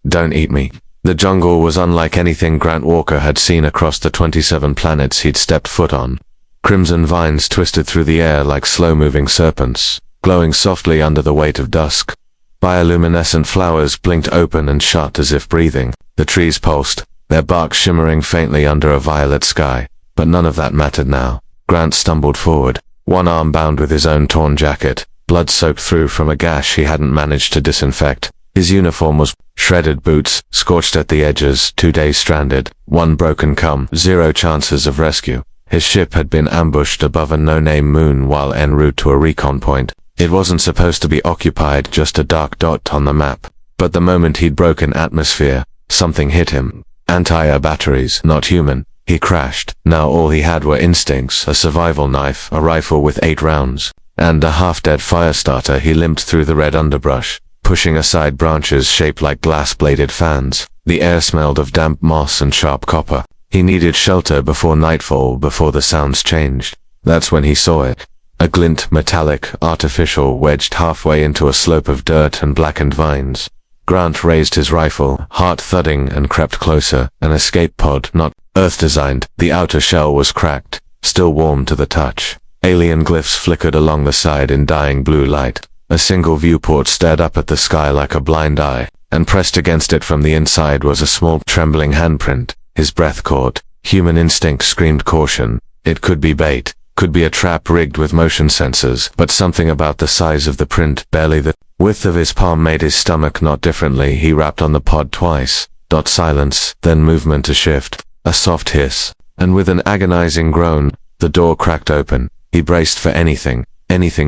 Don't eat me. The jungle was unlike anything Grant Walker had seen across the 27 planets he'd stepped foot on. Crimson vines twisted through the air like slow-moving serpents, glowing softly under the weight of dusk. Bioluminescent flowers blinked open and shut as if breathing. The trees pulsed, their bark shimmering faintly under a violet sky. But none of that mattered now. Grant stumbled forward, one arm bound with his own torn jacket, blood soaked through from a gash he hadn't managed to disinfect. His uniform was shredded boots, scorched at the edges, 2 days stranded, one broken cum, 0 chances of rescue. His ship had been ambushed above a no-name moon while en route to a recon point. It wasn't supposed to be occupied, just a dark dot on the map. But the moment he'd broken atmosphere, something hit him. Anti-air batteries, not human. He crashed. Now all he had were instincts, a survival knife, a rifle with 8 rounds, and a half-dead fire starter. He limped through the red underbrush, pushing aside branches shaped like glass-bladed fans. The air smelled of damp moss and sharp copper. He needed shelter before nightfall, before the sounds changed. That's when he saw it. A glint, metallic, artificial, wedged halfway into a slope of dirt and blackened vines. Grant raised his rifle, heart thudding, and crept closer. An escape pod, not Earth-designed. The outer shell was cracked, still warm to the touch. Alien glyphs flickered along the side in dying blue light. A single viewport stared up at the sky like a blind eye, and pressed against it from the inside was a small, trembling handprint. His breath caught. Human instinct screamed caution. It could be bait, could be a trap rigged with motion sensors, but something about the size of the print, barely the width of his palm, made his stomach knot differently. He rapped on the pod twice. Silence, then movement to shift. A soft hiss, and with an agonizing groan, the door cracked open. He braced for anything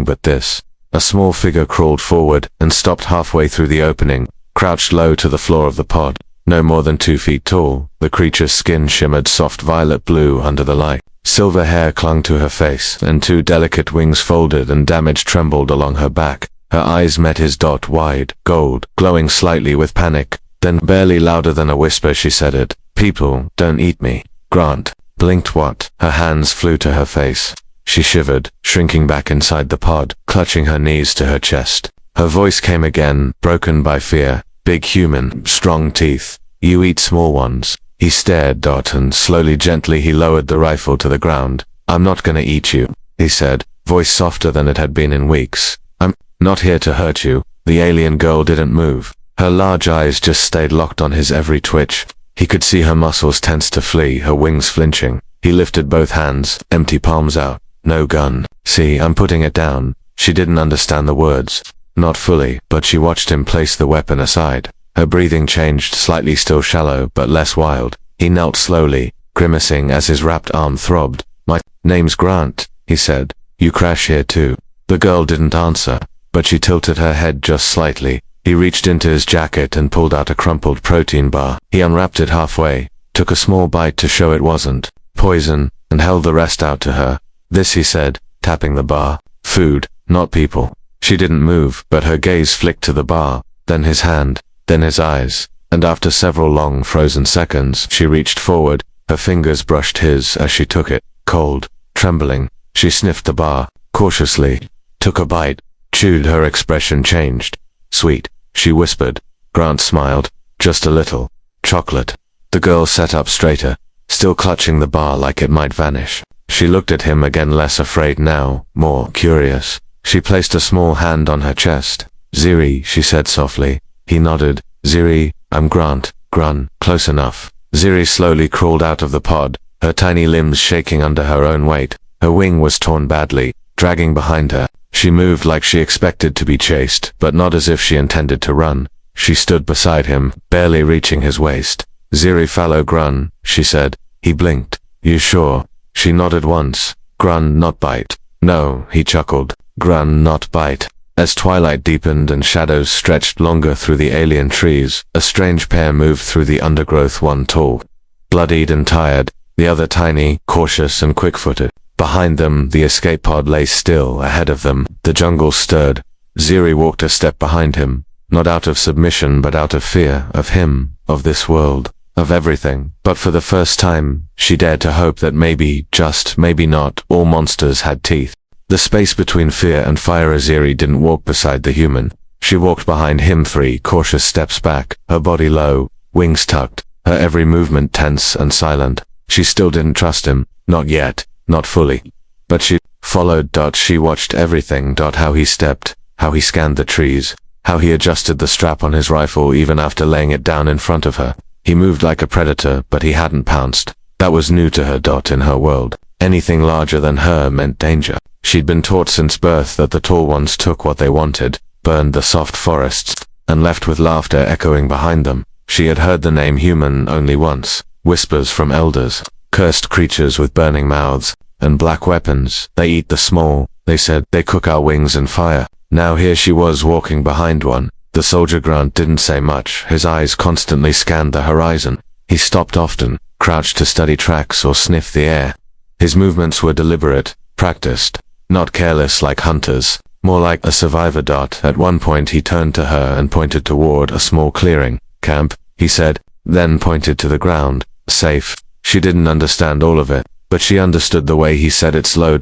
but this. A small figure crawled forward and stopped halfway through the opening, crouched low to the floor of the pod. No more than 2 feet tall, the creature's skin shimmered soft violet blue under the light. Silver hair clung to her face, and 2 delicate wings folded and damaged trembled along her back. Her eyes met his, wide, gold, glowing slightly with panic. Then, barely louder than a whisper, she said it. "People, don't eat me." Grant blinked. What? Her hands flew to her face. She shivered, shrinking back inside the pod, clutching her knees to her chest. Her voice came again, broken by fear. Big human, strong teeth. "You eat small ones." He stared, and slowly, gently he lowered the rifle to the ground. "I'm not gonna eat you," he said, voice softer than it had been in weeks. "I'm not here to hurt you." The alien girl didn't move. Her large eyes just stayed locked on his every twitch. He could see her muscles tense to flee, her wings flinching. He lifted both hands, empty palms out. "No gun. See, I'm putting it down." She didn't understand the words. Not fully, but she watched him place the weapon aside. Her breathing changed, slightly, still shallow, but less wild. He knelt slowly, grimacing as his wrapped arm throbbed. "My name's Grant," he said. "You crash here too?" The girl didn't answer, but she tilted her head just slightly. He reached into his jacket and pulled out a crumpled protein bar. He unwrapped it halfway, took a small bite to show it wasn't poison, and held the rest out to her. "This," he said, tapping the bar. "Food, not people." She didn't move, but her gaze flicked to the bar, then his hand, then his eyes, and after several long, frozen seconds, she reached forward. Her fingers brushed his as she took it. Cold, trembling, she sniffed the bar, cautiously, took a bite, chewed. Her expression changed. "Sweet," she whispered. Grant smiled, just a little. "Chocolate." The girl sat up straighter, still clutching the bar like it might vanish. She looked at him again, less afraid now, more curious. She placed a small hand on her chest. "Ziri," she said softly. He nodded. "Ziri, I'm Grant." "Grun." "Close enough." Ziri slowly crawled out of the pod, her tiny limbs shaking under her own weight. Her wing was torn badly, dragging behind her. She moved like she expected to be chased, but not as if she intended to run. She stood beside him, barely reaching his waist. "Ziri, follow Grun," she said. He blinked. "You sure?" She nodded once. "Grun, not bite." "No," he chuckled. "Grun, not bite." As twilight deepened and shadows stretched longer through the alien trees, a strange pair moved through the undergrowth, one tall, bloodied and tired, the other tiny, cautious and quick-footed. Behind them, the escape pod lay still. Ahead of them, the jungle stirred. Ziri walked a step behind him, not out of submission but out of fear, of him, of this world, of everything. But for the first time, she dared to hope that maybe, just maybe not, all monsters had teeth. The space between fear and fire. Ziri didn't walk beside the human. She walked behind him 3 cautious steps back, her body low, wings tucked, her every movement tense and silent. She still didn't trust him, not yet, not fully. But she followed. She watched everything. How he stepped, how he scanned the trees, how he adjusted the strap on his rifle even after laying it down in front of her. He moved like a predator, but he hadn't pounced. That was new to her. In her world, anything larger than her meant danger. She'd been taught since birth that the tall ones took what they wanted, burned the soft forests, and left with laughter echoing behind them. She had heard the name human only once, whispers from elders, cursed creatures with burning mouths, and black weapons. They eat the small, they said, they cook our wings and fire. Now here she was walking behind one. The soldier Grant didn't say much, his eyes constantly scanned the horizon. He stopped often, crouched to study tracks or sniff the air. His movements were deliberate, practiced, not careless like hunters, more like a survivor. At one point he turned to her and pointed toward a small clearing. Camp, he said, then pointed to the ground. Safe. She didn't understand all of it, but she understood the way he said it slow.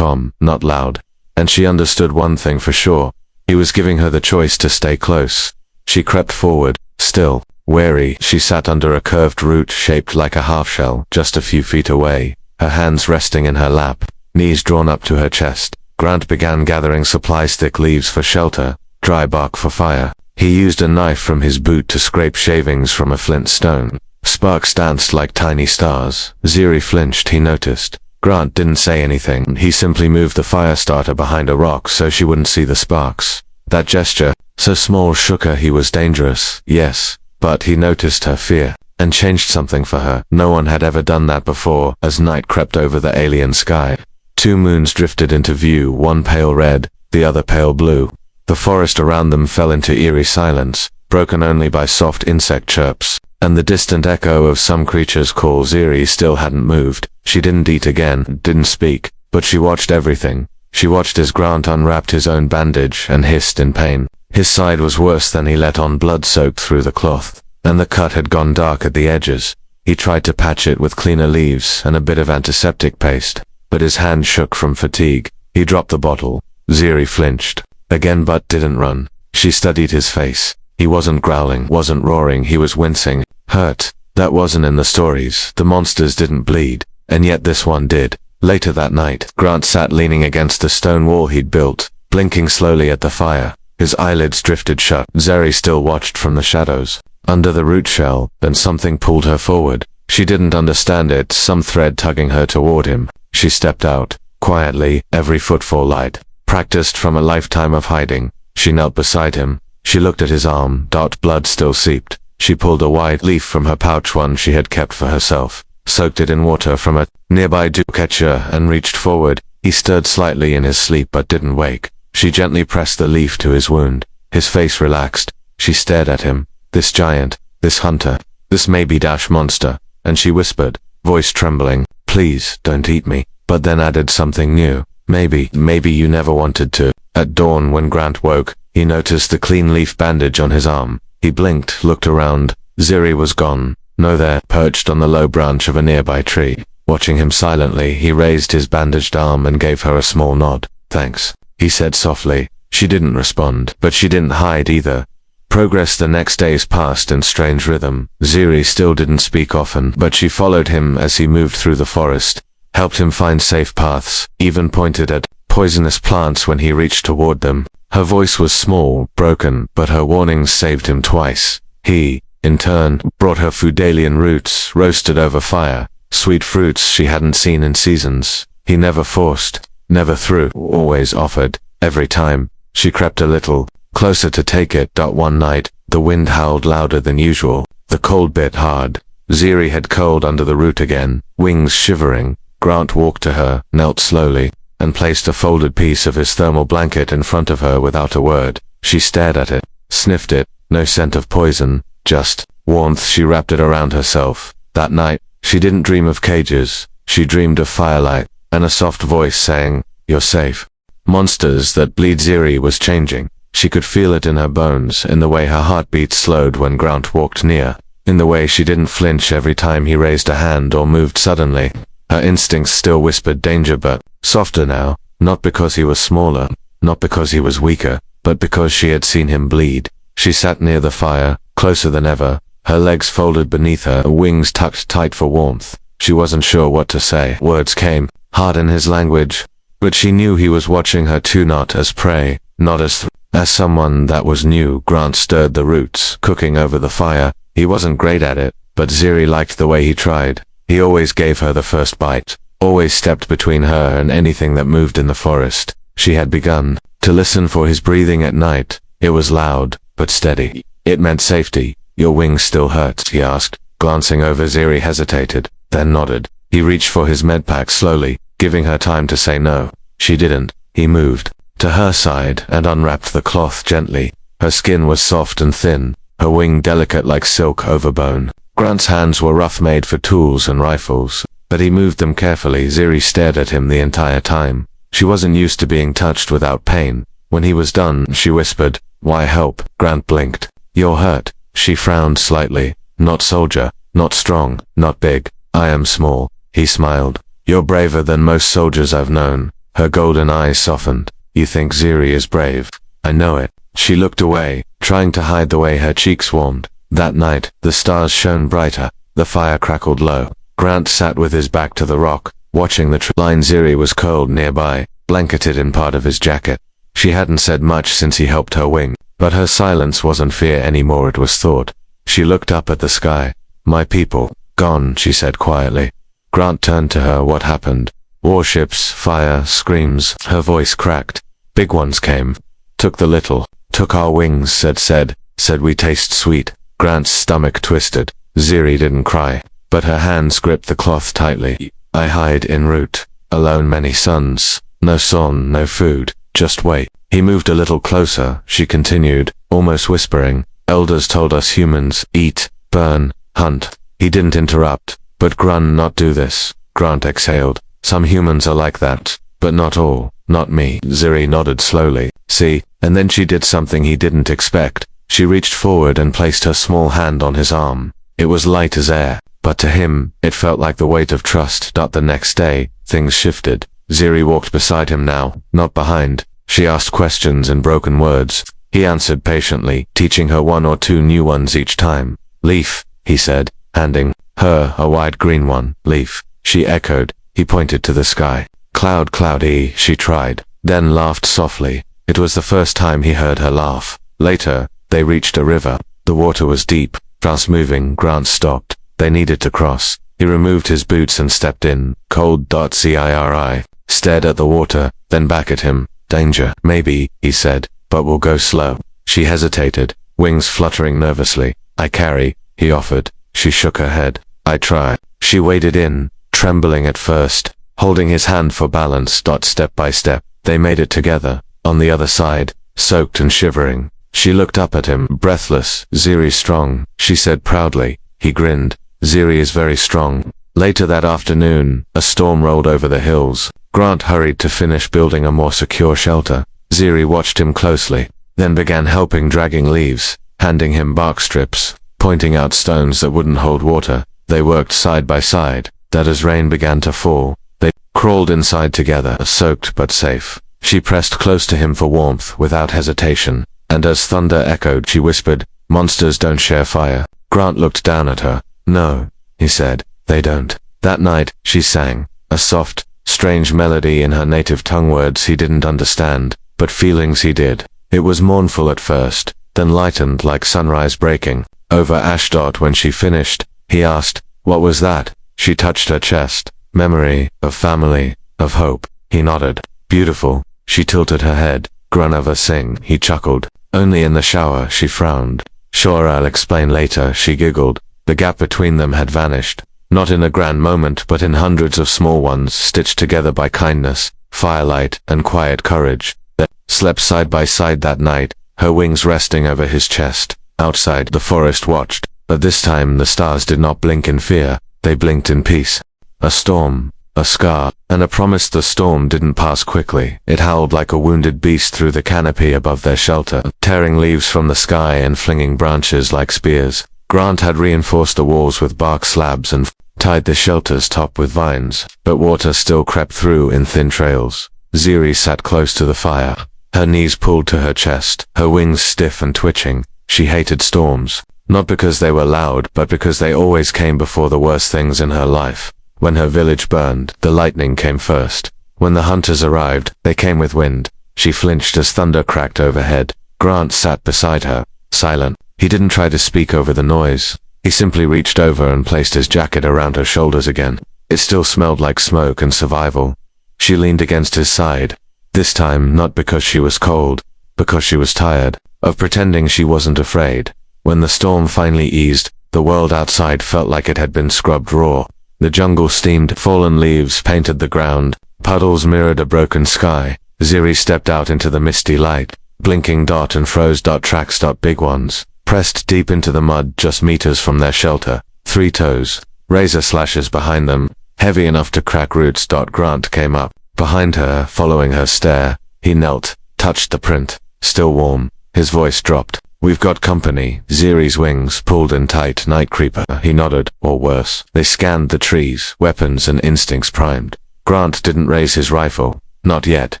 Not loud. And she understood one thing for sure. He was giving her the choice to stay close. She crept forward, still, wary. She sat under a curved root shaped like a half-shell, just a few feet away, her hands resting in her lap, knees drawn up to her chest. Grant began gathering supplies, thick leaves for shelter, dry bark for fire. He used a knife from his boot to scrape shavings from a flint stone. Sparks danced like tiny stars. Ziri flinched, he noticed. Grant didn't say anything. He simply moved the fire starter behind a rock so she wouldn't see the sparks. That gesture, so small, shook her. He was dangerous, yes, but he noticed her fear, and changed something for her. No one had ever done that before. As night crept over the alien sky, 2 moons drifted into view, one pale red, the other pale blue. The forest around them fell into eerie silence, broken only by soft insect chirps, and the distant echo of some creature's call. Ziri still hadn't moved. She didn't eat again, didn't speak, but she watched everything. She watched as Grant unwrapped his own bandage and hissed in pain. His side was worse than he let on, blood soaked through the cloth, and the cut had gone dark at the edges. He tried to patch it with cleaner leaves and a bit of antiseptic paste, but his hand shook from fatigue. He dropped the bottle. Ziri flinched again but didn't run. She studied his face. He wasn't growling, wasn't roaring, he was wincing, hurt. That wasn't in the stories. The monsters didn't bleed, and yet this one did. Later that night, Grant sat leaning against the stone wall he'd built, blinking slowly at the fire. His eyelids drifted shut. Ziri still watched from the shadows, under the root shell. Then something pulled her forward. She didn't understand it, some thread tugging her toward him. She stepped out, quietly, every footfall light, practiced from a lifetime of hiding. She knelt beside him. She looked at his arm. Blood still seeped. She pulled a white leaf from her pouch, one she had kept for herself, soaked it in water from a nearby catcher, and reached forward. He stirred slightly in his sleep but didn't wake. She gently pressed the leaf to his wound. His face relaxed. She stared at him. This giant, this hunter, this maybe-monster, and she whispered, voice trembling, please, don't eat me, but then added something new. Maybe you never wanted to. At dawn, when Grant woke, he noticed the clean leaf bandage on his arm. He blinked, looked around. Ziri was gone. No there, perched on the low branch of a nearby tree. Watching him silently, he raised his bandaged arm and gave her a small nod. Thanks, he said softly. She didn't respond, but she didn't hide either. Progress the next days passed in strange rhythm. Ziri still didn't speak often, but she followed him as he moved through the forest, helped him find safe paths, even pointed at poisonous plants when he reached toward them. Her voice was small, broken, but her warnings saved him twice. He, in turn, brought her Fudalian roots, roasted over fire, sweet fruits she hadn't seen in seasons. He never forced, never threw, always offered. Every time, she crept a little closer to take it. One night, the wind howled louder than usual. The cold bit hard. Ziri had curled under the root again, wings shivering. Grant walked to her, knelt slowly, and placed a folded piece of his thermal blanket in front of her without a word. She stared at it, sniffed it, no scent of poison, just warmth. She wrapped it around herself. That night, she didn't dream of cages. She dreamed of firelight, and a soft voice saying, "You're safe." Monsters that bleed. Ziri was changing. She could feel it in her bones, in the way her heartbeat slowed when Grant walked near, in the way she didn't flinch every time he raised a hand or moved suddenly. Her instincts still whispered danger, but softer now, not because he was smaller, not because he was weaker, but because she had seen him bleed. She sat near the fire, closer than ever, her legs folded beneath her, wings tucked tight for warmth. She wasn't sure what to say. Words came, hard in his language, but she knew he was watching her too, not as prey, not as someone that was new. Grant stirred the roots, cooking over the fire. He wasn't great at it, but Ziri liked the way he tried. He always gave her the first bite, always stepped between her and anything that moved in the forest. She had begun to listen for his breathing at night. It was loud, but steady. It meant safety. Your wings still hurt? He asked, glancing over. Ziri hesitated, then nodded. He reached for his medpack slowly, giving her time to say no. She didn't. He moved to her side and unwrapped the cloth gently. Her skin was soft and thin, her wing delicate like silk over bone. Grant's hands were rough, made for tools and rifles, but he moved them carefully. Ziri stared at him the entire time. She wasn't used to being touched without pain. When he was done, she whispered, "Why help?" Grant blinked. "You're hurt." She frowned slightly. "Not soldier, not strong, not big. I am small." He smiled. "You're braver than most soldiers I've known." Her golden eyes softened. "You think Ziri is brave?" "I know it." She looked away, trying to hide the way her cheeks warmed. That night, the stars shone brighter. The fire crackled low. Grant sat with his back to the rock, watching the line. Ziri was curled nearby, blanketed in part of his jacket. She hadn't said much since he helped her wing, but her silence wasn't fear anymore, it was thought. She looked up at the sky. "My people, gone," she said quietly. Grant turned to her. "What happened?" "Warships, fire, screams." Her voice cracked. "Big ones came. Took the little. Took our wings," said we taste sweet." Grant's stomach twisted. Ziri didn't cry, but her hands gripped the cloth tightly. "I hide en route. Alone many suns. No sun, no food. Just wait." He moved a little closer. She continued, almost whispering. "Elders told us humans eat, burn, hunt." He didn't interrupt. "But Grun not do this." Grant exhaled. "Some humans are like that, but not all. Not me." Ziri nodded slowly. "See?" And then she did something he didn't expect. She reached forward and placed her small hand on his arm. It was light as air, but to him, it felt like the weight of trust. The next day, things shifted. Ziri walked beside him now, not behind. She asked questions in broken words. He answered patiently, teaching her one or two new ones each time. "Leaf," he said, handing her a wide green one. "Leaf." She echoed. He pointed to the sky. "Cloud, cloudy," she tried, then laughed softly. It was the first time he heard her laugh. Later, they reached a river. The water was deep, fast moving. Grant stopped. They needed to cross. He removed his boots and stepped in. Cold. Ziri stared at the water, then back at him. "Danger, maybe," he said, "but we'll go slow." She hesitated, wings fluttering nervously. "I carry," he offered. She shook her head. "I try." She waded in, trembling at first, holding his hand for balance. Step by step, they made it together. On the other side, soaked and shivering, she looked up at him, breathless. "Ziri's strong," she said proudly. He grinned. "Ziri is very strong." Later that afternoon, a storm rolled over the hills. Grant hurried to finish building a more secure shelter. Ziri watched him closely, then began helping, dragging leaves, handing him bark strips, pointing out stones that wouldn't hold water. They worked side by side. As rain began to fall, they crawled inside together, soaked but safe. She pressed close to him for warmth, without hesitation, and as thunder echoed, she whispered, "Monsters don't share fire." Grant looked down at her. "No," he said, "they don't." That night, she sang, a soft, strange melody in her native tongue, words he didn't understand, but feelings he did. It was mournful at first, then lightened like sunrise breaking over ash. When she finished, he asked, "What was that?" She touched her chest. "Memory, of family, of hope." He nodded. "Beautiful." She tilted her head. "Grun ever sing?" He chuckled. "Only in the shower." She frowned. "Sure, I'll explain later." She giggled. The gap between them had vanished. Not in a grand moment, but in hundreds of small ones, stitched together by kindness, firelight, and quiet courage. They slept side by side that night, her wings resting over his chest. Outside, the forest watched, but this time the stars did not blink in fear. They blinked in peace. A storm, a scar, and a promise. The storm didn't pass quickly. It howled like a wounded beast through the canopy above their shelter, tearing leaves from the sky and flinging branches like spears. Grant had reinforced the walls with bark slabs and tied the shelter's top with vines, but water still crept through in thin trails. Ziri sat close to the fire, Her knees pulled to her chest, her wings stiff and twitching. She hated storms, not because they were loud, but because they always came before the worst things in her life. When her village burned, the lightning came first. When the hunters arrived, they came with wind. She flinched as thunder cracked overhead. Grant sat beside her, silent. He didn't try to speak over the noise. He simply reached over and placed his jacket around her shoulders again. It still smelled like smoke and survival. She leaned against his side. This time, not because she was cold, because she was tired of pretending she wasn't afraid. When the storm finally eased, the world outside felt like it had been scrubbed raw. The jungle steamed, fallen leaves painted the ground, puddles mirrored a broken sky. Ziri stepped out into the misty light. Blinking dot and froze dot tracks dot big ones, pressed deep into the mud just meters from their shelter. 3 toes, razor slashes behind them, heavy enough to crack roots. Grant came up. Behind her, following her stare, he knelt, touched the print, still warm. His voice dropped. We've got company. Ziri's wings pulled in tight. Night creeper. He nodded, or worse. They scanned the trees, weapons and instincts primed. Grant didn't raise his rifle. Not yet.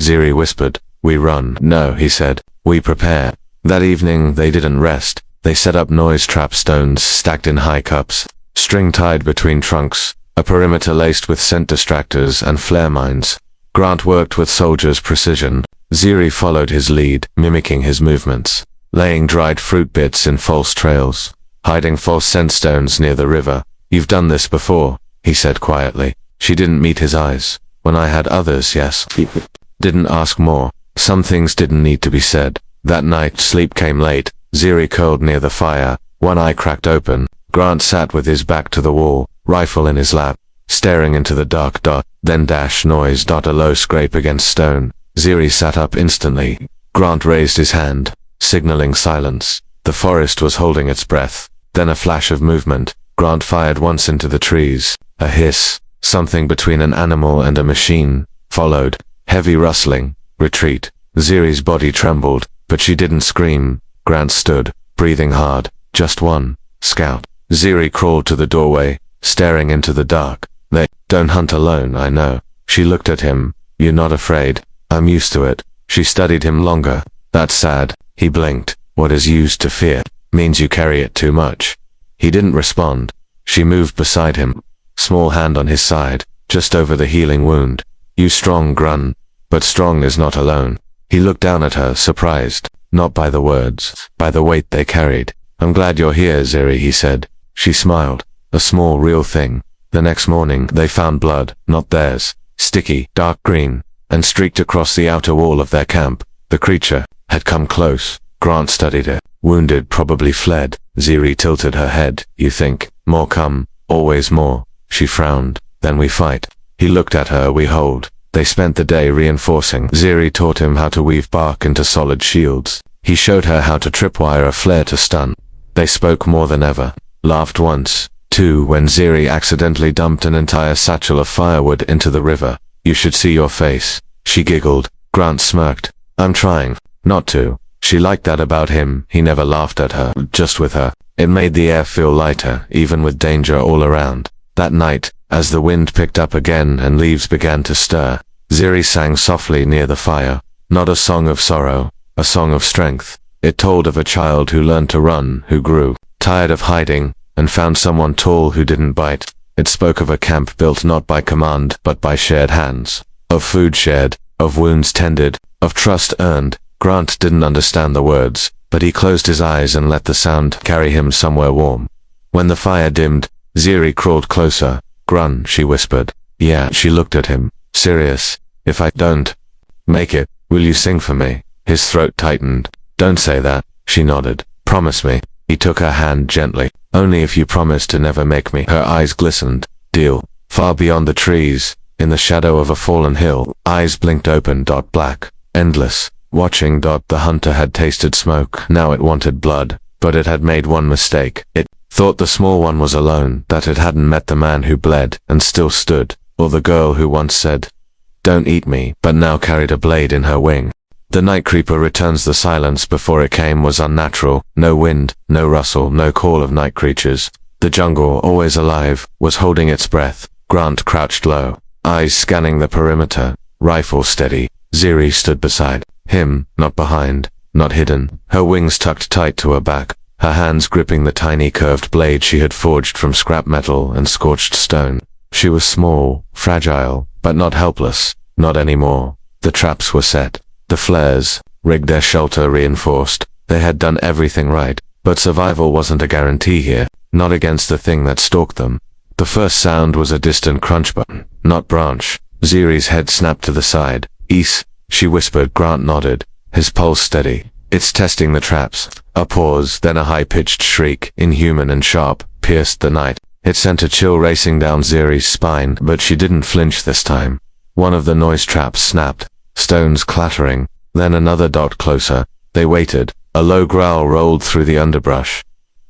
Ziri whispered. We run. No, he said. We prepare. That evening, they didn't rest. They set up noise trap stones stacked in high cups, string tied between trunks, a perimeter laced with scent distractors and flare mines. Grant worked with soldiers' precision. Ziri followed his lead, mimicking his movements, laying dried fruit bits in false trails, hiding false scent stones near the river. You've done this before, he said quietly. She didn't meet his eyes. When I had others, yes. Didn't ask more. Some things didn't need to be said. That night, sleep came late. Ziri curled near the fire, one eye cracked open. Grant sat with his back to the wall, rifle in his lap, staring into the dark. Then dash noise. A low scrape against stone. Ziri sat up instantly. Grant raised his hand, signaling silence. The forest was holding its breath. Then a flash of movement. Grant fired once into the trees. A hiss, something between an animal and a machine, followed. Heavy rustling. Retreat. Ziri's body trembled, but she didn't scream. Grant stood, breathing hard. Just one. Scout. Ziri crawled to the doorway, staring into the dark. They don't hunt alone, I know. She looked at him. You're not afraid. I'm used to it. She studied him longer. That's sad. He blinked. What is used to fear means you carry it too much. He didn't respond. She moved beside him, small hand on his side, just over the healing wound. You strong, Grun. But strong is not alone. He looked down at her, surprised, not by the words, by the weight they carried. I'm glad you're here, Ziri, he said. She smiled. A small, real thing. The next morning, they found blood, not theirs, sticky, dark green, and streaked across the outer wall of their camp. The creature had come close. Grant studied it. Wounded, probably fled. Ziri tilted her head. You think, more come, always more. She frowned. Then we fight. He looked at her. We hold. They spent the day reinforcing. Ziri taught him how to weave bark into solid shields. He showed her how to tripwire a flare to stun. They spoke more than ever. Laughed once, too, when Ziri accidentally dumped an entire satchel of firewood into the river. You should see your face. She giggled. Grant smirked. I'm trying not to. She liked that about him. He never laughed at her, just with her. It made the air feel lighter, even with danger all around. That night, as the wind picked up again and leaves began to stir, Ziri sang softly near the fire. Not a song of sorrow, a song of strength. It told of a child who learned to run, who grew tired of hiding, and found someone tall who didn't bite. It spoke of a camp built not by command, but by shared hands. Of food shared, of wounds tended, of trust earned. Grant didn't understand the words, but he closed his eyes and let the sound carry him somewhere warm. When the fire dimmed, Ziri crawled closer. Grun, she whispered. Yeah, she looked at him. Serious. If I don't make it, will you sing for me? His throat tightened. Don't say that. She nodded. Promise me. He took her hand gently. Only if you promise to never make me. Her eyes glistened. Deal. Far beyond the trees, in the shadow of a fallen hill, eyes blinked open. Black. Endless. Watching. The hunter had tasted smoke. Now it wanted blood. But it had made one mistake. It thought the small one was alone, that it hadn't met the man who bled and still stood, or the girl who once said, "Don't eat me," but now carried a blade in her wing. The night creeper returns. The silence before it came was unnatural. No wind, no rustle, no call of night creatures. The jungle, always alive, was holding its breath. Grant crouched low, eyes scanning the perimeter, rifle steady. Ziri stood beside. Him, not behind, not hidden, her wings tucked tight to her back, her hands gripping the tiny curved blade she had forged from scrap metal and scorched stone. She was small, fragile, but not helpless, not anymore. The traps were set. The flares, rigged, their shelter reinforced. They had done everything right, but survival wasn't a guarantee here, not against the thing that stalked them. The first sound was a distant crunch button, not branch. Ziri's head snapped to the side. "Ease," she whispered. Grant nodded, his pulse steady. "It's testing the traps." A pause, then a high-pitched shriek, inhuman and sharp, pierced the night. It sent a chill racing down Ziri's spine, but she didn't flinch this time. One of the noise traps snapped, stones clattering, then another dot closer. They waited. A low growl rolled through the underbrush.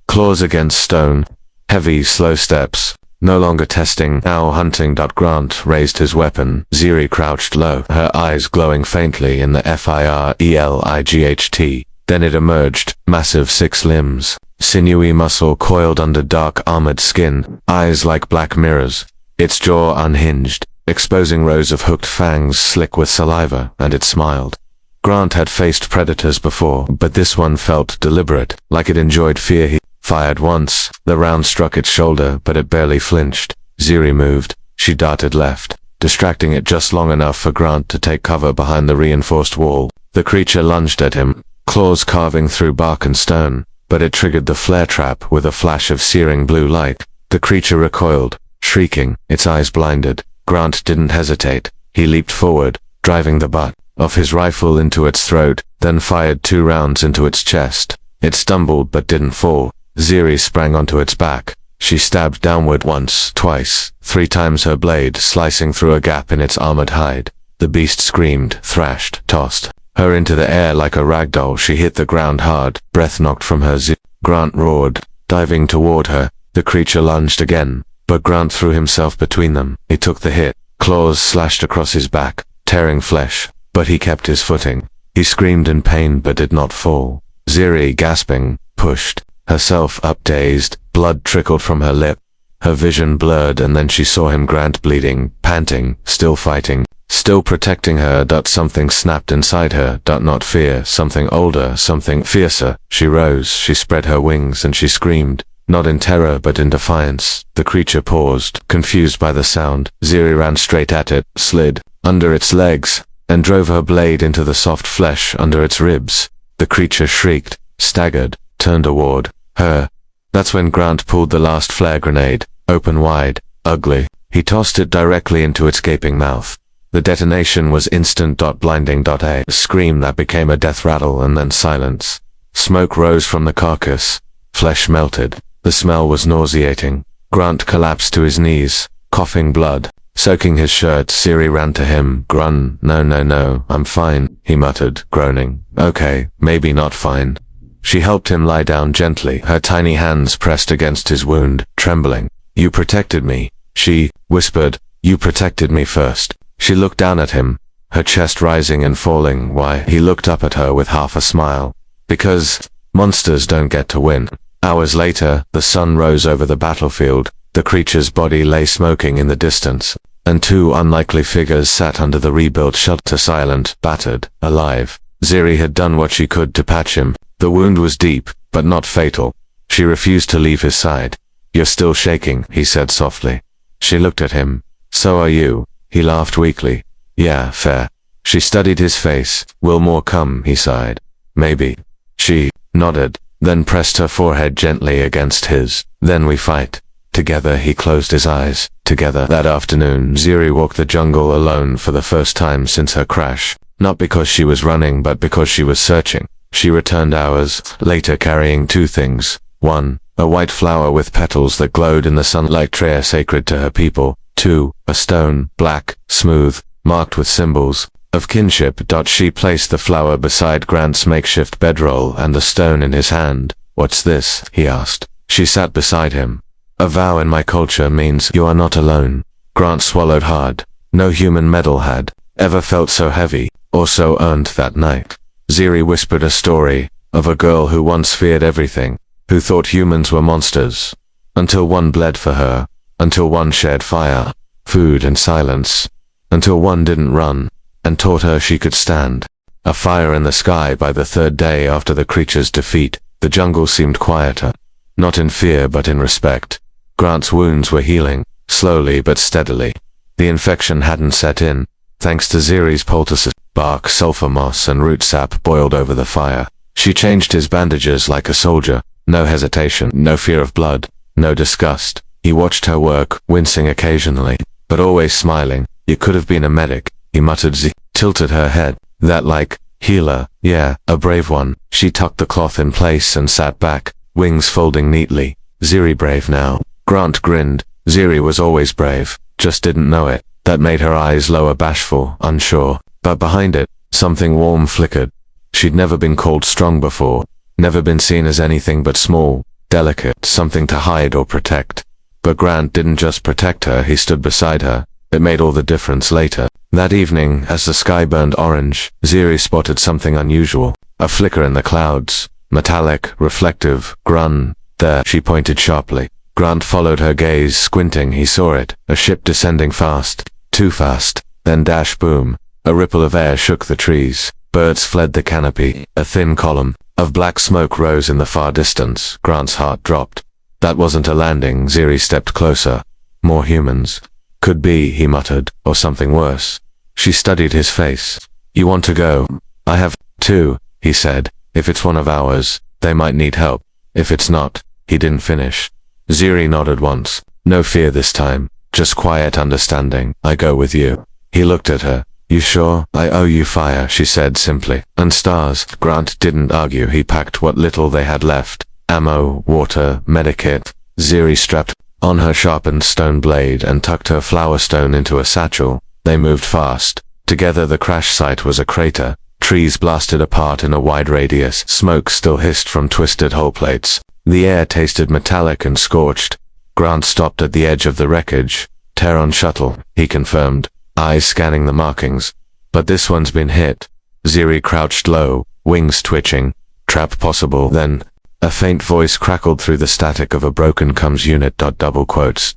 Claws against stone, heavy, slow steps. No longer testing, now hunting. Grant raised his weapon. Ziri crouched low, her eyes glowing faintly in the FIRELIGHT. Then it emerged, massive 6 limbs, sinewy muscle coiled under dark armored skin, eyes like black mirrors. Its jaw unhinged, exposing rows of hooked fangs slick with saliva, and it smiled. Grant had faced predators before, but this one felt deliberate, like it enjoyed fear. He fired once. The round struck its shoulder, but it barely flinched. Ziri moved. She darted left, distracting it just long enough for Grant to take cover behind the reinforced wall. The creature lunged at him, claws carving through bark and stone, but it triggered the flare trap with a flash of searing blue light. The creature recoiled, shrieking, its eyes blinded. Grant didn't hesitate. He leaped forward, driving the butt of his rifle into its throat, then fired 2 rounds into its chest. It stumbled but didn't fall. Ziri sprang onto its back. She stabbed downward once, twice, 3 times her blade slicing through a gap in its armored hide. The beast screamed, thrashed, tossed her into the air like a rag doll. She hit the ground hard, breath knocked from her. Grant roared, diving toward her. The creature lunged again, but Grant threw himself between them. He took the hit. Claws slashed across his back, tearing flesh, but he kept his footing. He screamed in pain but did not fall. Ziri, gasping, pushed herself up, dazed. Blood trickled from her lip. Her vision blurred, and then she saw him. Grant bleeding, panting, still fighting, still protecting her. Something snapped inside her. Not fear, something older, something fiercer. She rose, she spread her wings, and she screamed, not in terror but in defiance. The creature paused, confused by the sound. Ziri ran straight at it, slid under its legs, and drove her blade into the soft flesh under its ribs. The creature shrieked, staggered, turned toward her. That's when Grant pulled the last flare grenade, open wide, ugly. He tossed it directly into its gaping mouth. The detonation was instant. Blinding. A scream that became a death rattle, and then silence. Smoke rose from the carcass. Flesh melted. The smell was nauseating. Grant collapsed to his knees, coughing blood, soaking his shirt. Ziri ran to him. "Grun, no, I'm fine," he muttered, groaning. "Okay, maybe not fine." She helped him lie down gently, her tiny hands pressed against his wound, trembling. "You protected me," she whispered. "You protected me first." She looked down at him, her chest rising and falling. "Why?" He looked up at her with half a smile. "Because monsters don't get to win." Hours later, the sun rose over the battlefield. The creature's body lay smoking in the distance, and 2 unlikely figures sat under the rebuilt shelter, silent, battered, alive. Ziri had done what she could to patch him. The wound was deep, but not fatal. She refused to leave his side. "You're still shaking," he said softly. She looked at him. "So are you." He laughed weakly. "Yeah, fair." She studied his face. "Will more come?" he sighed. "Maybe." She nodded, then pressed her forehead gently against his. "Then we fight." Together. He closed his eyes. Together. That afternoon, Ziri walked the jungle alone for the first time since her crash. Not because she was running, but because she was searching. She returned hours later carrying 2 things. 1, a white flower with petals that glowed in the sunlight, treasure sacred to her people. 2, a stone, black, smooth, marked with symbols of kinship. She placed the flower beside Grant's makeshift bedroll and the stone in his hand. "What's this?" he asked. She sat beside him. "A vow in my culture means you are not alone." Grant swallowed hard. No human medal had ever felt so heavy, or so earned that night. Ziri whispered a story of a girl who once feared everything, who thought humans were monsters, until one bled for her, until one shared fire, food and silence, until one didn't run, and taught her she could stand. A fire in the sky by the third day after the creature's defeat, the jungle seemed quieter. Not in fear but in respect. Grant's wounds were healing, slowly but steadily. The infection hadn't set in, thanks to Ziri's poultices. Bark, sulfur moss and root sap boiled over the fire. She changed his bandages like a soldier. No hesitation, no fear of blood, no disgust. He watched her work, wincing occasionally, but always smiling. You could have been a medic, he muttered. Tilted her head. That like, healer, yeah, a brave one. She tucked the cloth in place and sat back, wings folding neatly. Ziri brave now. Grant grinned. Ziri was always brave, just didn't know it. That made her eyes lower, bashful, unsure. But behind it, something warm flickered. She'd never been called strong before, never been seen as anything but small, delicate, something to hide or protect. But Grant didn't just protect her, he stood beside her. It made all the difference later. That evening, as the sky burned orange, Ziri spotted something unusual. A flicker in the clouds. Metallic, reflective, grun. There, she pointed sharply. Grant followed her gaze, squinting. He saw it. A ship descending fast. Too fast. Then dash boom. A ripple of air shook the trees. Birds fled the canopy. A thin column of black smoke rose in the far distance. Grant's heart dropped. That wasn't a landing. Ziri stepped closer. More humans. Could be, he muttered, or something worse. She studied his face. You want to go? I have, too, he said. If it's one of ours, they might need help. If it's not, he didn't finish. Ziri nodded once. No fear this time. Just quiet understanding. I go with you. He looked at her. You sure? I owe you fire, she said simply. And stars. Grant didn't argue. He packed what little they had left. Ammo, water, medikit. Ziri strapped on her sharpened stone blade and tucked her flower stone into a satchel. They moved fast. Together the crash site was a crater. Trees blasted apart in a wide radius. Smoke still hissed from twisted hull plates. The air tasted metallic and scorched. Grant stopped at the edge of the wreckage. Terran shuttle, he confirmed, eyes scanning the markings. But this one's been hit. Ziri crouched low, wings twitching. Trap possible. Then, a faint voice crackled through the static of a broken comms unit. Double quotes.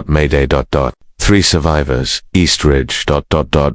Mayday. 3 survivors. East Ridge.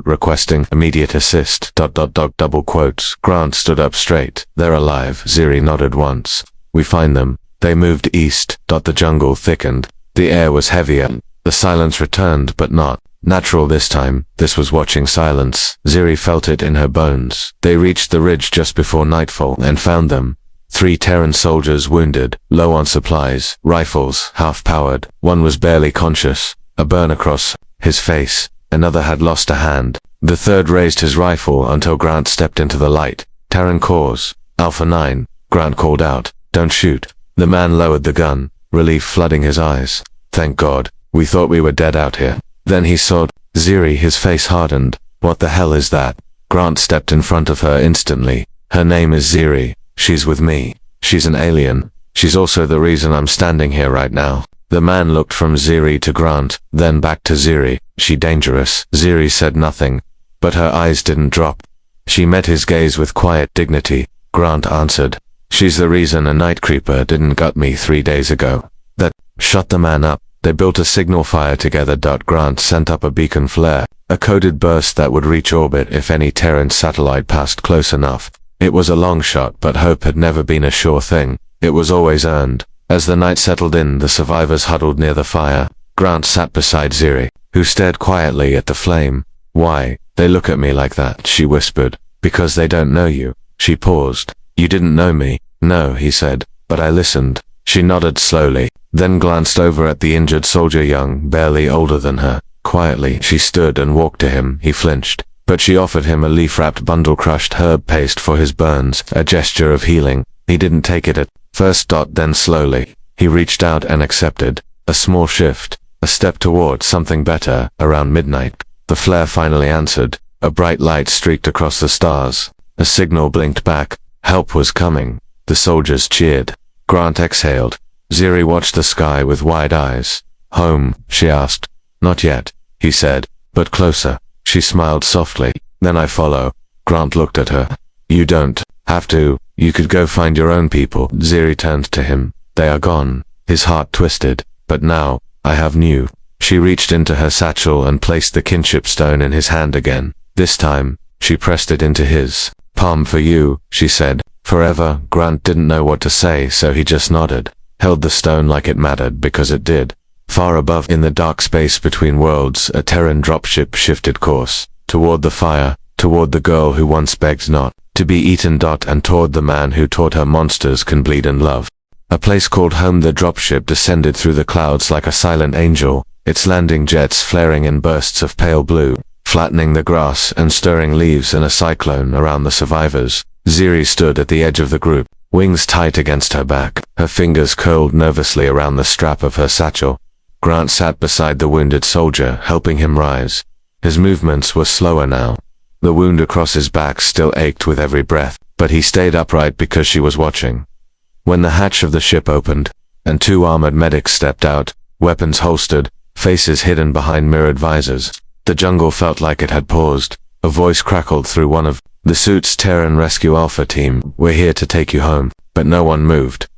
Requesting immediate assist. Double quotes. Grant stood up straight. They're alive. Ziri nodded once. We find them. They moved east. The jungle thickened. The air was heavier. The silence returned, but not natural this time. This was watching silence. Ziri felt it in her bones. They reached the ridge just before nightfall and found them. 3 Terran soldiers wounded, low on supplies, rifles, half-powered. One was barely conscious, a burn across his face. Another had lost a hand. The third raised his rifle until Grant stepped into the light. Terran cause. Alpha 9. Grant called out. Don't shoot. The man lowered the gun, relief flooding his eyes. Thank God. We thought we were dead out here. Then he saw Ziri, his face hardened. What the hell is that? Grant stepped in front of her instantly. Her name is Ziri. She's with me. She's an alien. She's also the reason I'm standing here right now. The man looked from Ziri to Grant, then back to Ziri. She dangerous? Ziri said nothing, but her eyes didn't drop. She met his gaze with quiet dignity. Grant answered. She's the reason a night creeper didn't gut me 3 days ago. That shut the man up. They built a signal fire together. Grant sent up a beacon flare, a coded burst that would reach orbit if any Terran satellite passed close enough. It was a long shot, but hope had never been a sure thing. It was always earned. As the night settled in, the survivors huddled near the fire. Grant sat beside Ziri, who stared quietly at the flame. Why? They look at me like that, she whispered. Because they don't know you. She paused. You didn't know me. No, he said, but I listened. She nodded slowly, then glanced over at the injured soldier, young, barely older than her. Quietly, she stood and walked to him. He flinched, but she offered him a leaf-wrapped bundle crushed herb paste for his burns, a gesture of healing. He didn't take it at first. Then slowly, he reached out and accepted. A small shift, a step toward something better. Around midnight, the flare finally answered. A bright light streaked across the stars. A signal blinked back. Help was coming. The soldiers cheered. Grant exhaled. Ziri watched the sky with wide eyes. Home? She asked. Not yet, he said, but closer. She smiled softly. Then I follow. Grant looked at her. You don't have to. You could go find your own people. Ziri turned to him. They are gone. His heart twisted. But now, I have new. She reached into her satchel and placed the kinship stone in his hand again. This time, she pressed it into his. Palm for you, she said. Forever. Grant didn't know what to say, so he just nodded, held the stone like it mattered, because it did. Far above, in the dark space between worlds, a Terran dropship shifted course, toward the fire, toward the girl who once begged not to be eaten. And toward the man who taught her monsters can bleed and love. A place called home. The dropship descended through the clouds like a silent angel, its landing jets flaring in bursts of pale blue, flattening the grass and stirring leaves in a cyclone around the survivors. Ziri stood at the edge of the group, wings tight against her back, her fingers curled nervously around the strap of her satchel. Grant sat beside the wounded soldier, helping him rise. His movements were slower now. The wound across his back still ached with every breath, but he stayed upright because she was watching. When the hatch of the ship opened, and 2 armored medics stepped out, weapons holstered, faces hidden behind mirrored visors, the jungle felt like it had paused. A voice crackled through one of the suit's Terran Rescue Alpha team. We're here to take you home. But no one moved.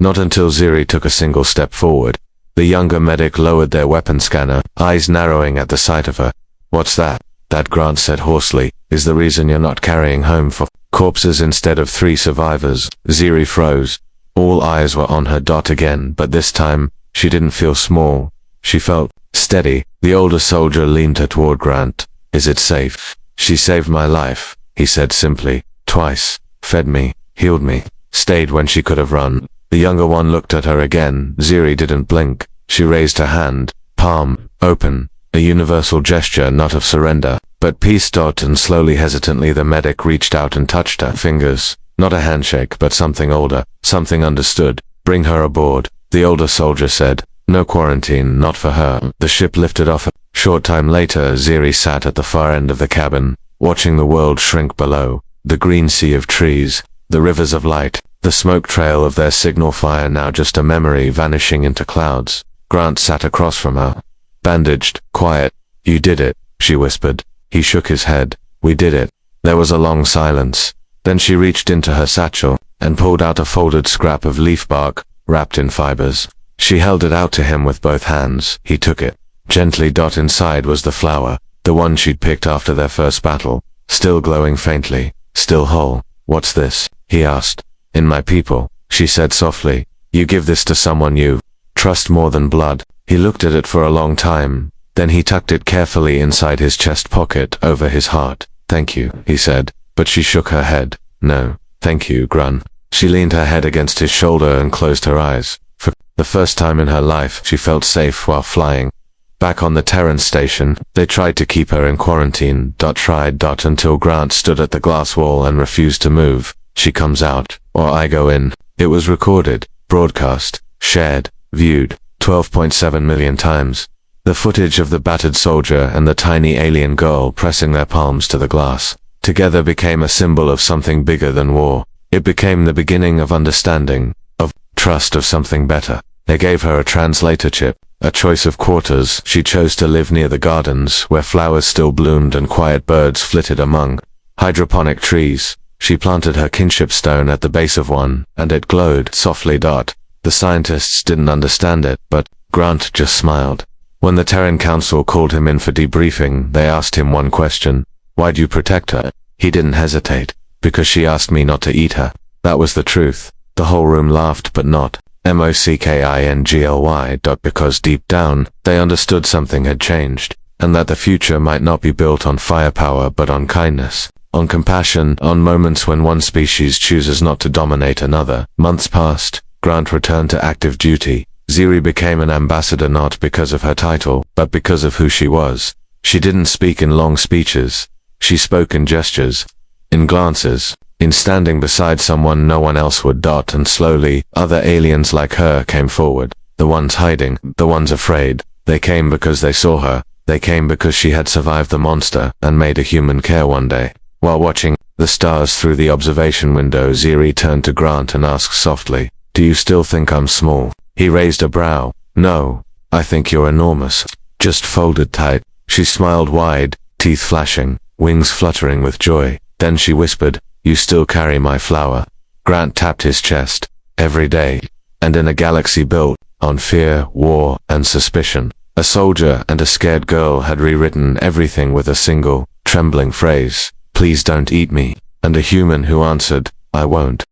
Not until Ziri took a single step forward. The younger medic lowered their weapon scanner, eyes narrowing at the sight of her. What's that? That, Grant said hoarsely, is the reason you're not carrying home 4 corpses instead of 3 survivors. Ziri froze. All eyes were on her. Again, but this time, she didn't feel small. She felt steady. The older soldier leaned her toward Grant. Is it safe? She saved my life, he said simply. Twice. Fed me, healed me, stayed when she could have run. The younger one looked at her again. Ziri didn't blink. She raised her hand, palm open, a universal gesture not of surrender, but peace. And slowly, hesitantly, the medic reached out and touched her fingers. Not a handshake, but something older, something understood. Bring her aboard, the older soldier said. No quarantine, not for her. The ship lifted off. Short time later, Ziri sat at the far end of the cabin, watching the world shrink below. The green sea of trees, the rivers of light, the smoke trail of their signal fire now just a memory vanishing into clouds. Grant sat across from her, bandaged, quiet. You did it, she whispered. He shook his head. We did it. There was a long silence. Then she reached into her satchel and pulled out a folded scrap of leaf bark, wrapped in fibers. She held it out to him with both hands. He took it. Gently. Inside was the flower, the one she'd picked after their first battle, still glowing faintly, still whole. What's this? He asked. In my people, she said softly. You give this to someone you trust more than blood. He looked at it for a long time. Then he tucked it carefully inside his chest pocket over his heart. Thank you, he said, but she shook her head. No, thank you, Grun. She leaned her head against his shoulder and closed her eyes. For the first time in her life, she felt safe while flying. Back on the Terran station, they tried to keep her in quarantine. Tried. Until Grant stood at the glass wall and refused to move. She comes out, or I go in. It was recorded, broadcast, shared, viewed, 12.7 million times. The footage of the battered soldier and the tiny alien girl pressing their palms to the glass together became a symbol of something bigger than war. It became the beginning of understanding, of trust, of something better. They gave her a translator chip, a choice of quarters. She chose to live near the gardens, where flowers still bloomed and quiet birds flitted among hydroponic trees. She planted her kinship stone at the base of one, and it glowed softly. The scientists didn't understand it, but Grant just smiled. When the Terran Council called him in for debriefing, they asked him one question. Why'd you protect her? He didn't hesitate. Because she asked me not to eat her. That was the truth. The whole room laughed, but not mockingly. Because deep down, they understood something had changed, and that the future might not be built on firepower but on kindness, on compassion, on moments when one species chooses not to dominate another. Months passed. Grant returned to active duty. Ziri became an ambassador not because of her title, but because of who she was. She didn't speak in long speeches. She spoke in gestures, in glances, in standing beside someone no one else would. And slowly, other aliens like her came forward. The ones hiding, the ones afraid. They came because they saw her. They came because she had survived the monster and made a human care one day. While watching the stars through the observation window, Ziri turned to Grant and asked softly, "Do you still think I'm small?" He raised a brow. "No, I think you're enormous. Just folded tight." She smiled wide, teeth flashing, wings fluttering with joy. Then she whispered, "You still carry my flower." Grant tapped his chest. Every day. And in a galaxy built on fear, war, and suspicion, a soldier and a scared girl had rewritten everything with a single, trembling phrase. "Please don't eat me." and a human who answered, I won't.